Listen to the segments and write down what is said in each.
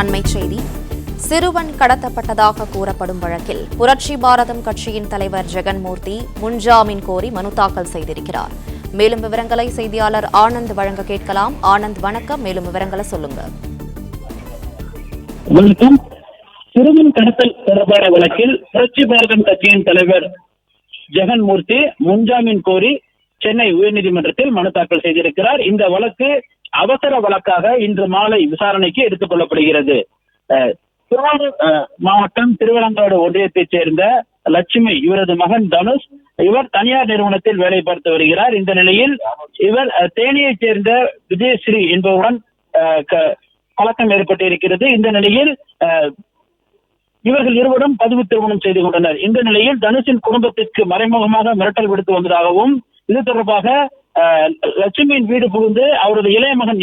அண்மைச் செய்தி. சிறுவன் கடத்தப்பட்டதாக கூறப்படும் வழக்கில் புரட்சி பாரதம் கட்சியின் தலைவர் ஜெகன்மூர்த்தி முன்ஜாமீன் கோரி மனு தாக்கல் செய்திருக்கிறார். மேலும் விவரங்களை செய்தியாளர் ஆனந்த் வழங்க கேட்கலாம். ஆனந்த், வணக்கம். மேலும் விவரங்களை சொல்லுங்க. வணக்கம். சிறுவன் கடத்தல் தொடர்பான வழக்கில் புரட்சி பாரதம் கட்சியின் தலைவர் ஜெகன்மூர்த்தி முன்ஜாமீன் கோரி சென்னை உயர்நீதிமன்றத்தில் மனு தாக்கல் செய்திருக்கிறார். இந்த வழக்கு அவசர வழக்காக இன்று மாலை விசாரணைக்கு எடுத்துக் கொள்ளப்படுகிறது. திருவாரூர் மாவட்டம் திருவலங்காடு ஒன்றியத்தைச் சேர்ந்த லட்சுமி, இவரது மகன் தனுஷ், இவர் தனியார் நிறுவனத்தில் வேலை பார்த்து வருகிறார். இந்த நிலையில் இவர் தேனியைச் சேர்ந்த விஜயஸ்ரீ என்பவருடன் பழக்கம் ஏற்பட்டிருக்கிறது. இந்த நிலையில் இவர்கள் இருவரும் பதிவு திருமணம் செய்து கொண்டனர். இந்த நிலையில் தனுஷின் குடும்பத்திற்கு மறைமுகமாக மிரட்டல் விடுத்து வந்ததாகவும், இது தொடர்பாக லட்சுமியின் வீடு புகுந்து அவரது இளைய மகன்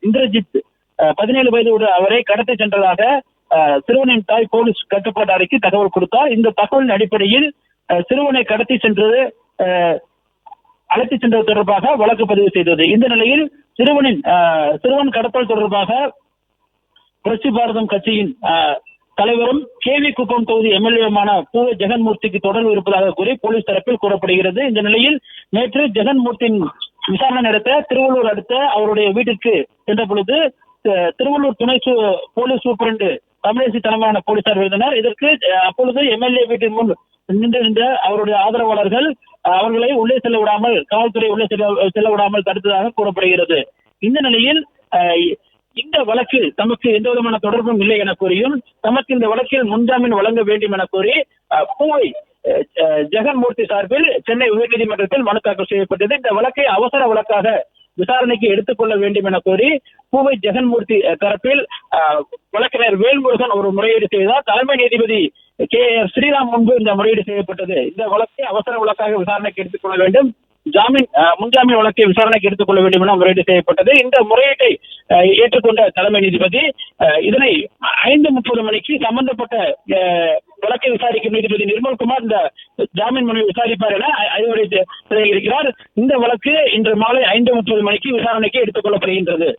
இந்திரஜித் 17 வயது அவரை கடத்தி சென்றதாக சிறுவனின் தாய் போலீஸ் கட்டுப்பாட்டு அறைக்கு தகவல் கொடுத்தார். இந்த தகவலின் அடிப்படையில் சிறுவனை அழைத்து சென்றது தொடர்பாக வழக்கு பதிவு செய்தது. இந்த நிலையில் சிறுவன் கடத்தல் தொடர்பாக புரட்சி பாரதம் கட்சியின் தலைவரும் கேவி குப்பம் தொகுதி எம்எல்ஏமான பூவை ஜெகன்மூர்த்திக்கு தொடர்பு இருப்பதாக கூறி போலீஸ் தரப்பில் கூறப்படுகிறது. இந்த நிலையில் நேற்று ஜெகன்மூர்த்தியின் விசாரணை நடத்த திருவள்ளூர் அடுத்த அவருடைய வீட்டிற்கு சென்ற பொழுது திருவள்ளூர் துணை போலீஸ் சூப்பரண்டு தமிழேசி தலைமையிலான போலீசார் இருந்தனர். இதற்கு அப்பொழுது எம்எல்ஏ வீட்டின் முன் நின்றிருந்த அவருடைய ஆதரவாளர்கள் அவர்களை உள்ளே செல்ல விடாமல், காவல்துறை உள்ளே செல்ல விடாமல் தடுத்ததாக கூறப்படுகிறது. இந்த நிலையில் இந்த வழக்கில் தமக்கு எந்த விதமான தொடர்பும் இல்லை என கூறியும், தமக்கு இந்த வழக்கில் முன்ஜாமீன் வழங்க வேண்டும் என கோரி பூவை ஜெகன்மூர்த்தி சார்பில் சென்னை உயர்நீதிமன்றத்தில் மனு தாக்கல் செய்யப்பட்டது. இந்த வழக்கை அவசர வழக்காக விசாரணைக்கு எடுத்துக் கொள்ள வேண்டும் என கோரி பூவை ஜெகன்மூர்த்தி தரப்பில் வழக்கறிஞர் வேல்முருகன் ஒரு முறையீடு செய்தார். தலைமை நீதிபதி KR ஸ்ரீராம் முன்பு இந்த முறையீடு செய்யப்பட்டது. இந்த வழக்கை அவசர வழக்காக விசாரணைக்கு எடுத்துக் கொள்ள வேண்டும், முன்ஜாமீன் வழக்கை விசாரணைக்கு எடுத்துக் கொள்ள வேண்டும் என முறையீடு செய்யப்பட்டது. இந்த முறையீட்டை ஏற்றுக்கொண்ட தலைமை நீதிபதி இதனை 5:30 மணிக்கு சம்பந்தப்பட்ட வழக்கை விசாரிக்கும் நீதிபதி நிர்மல்குமார் இந்த ஜாமீன் மனுவை விசாரிப்பார் என அறிவுரை தெரிவிக்கிறார். இந்த வழக்கு இன்று மாலை 5:30 மணிக்கு விசாரணைக்கு எடுத்துக் கொள்ளப்படுகின்றது.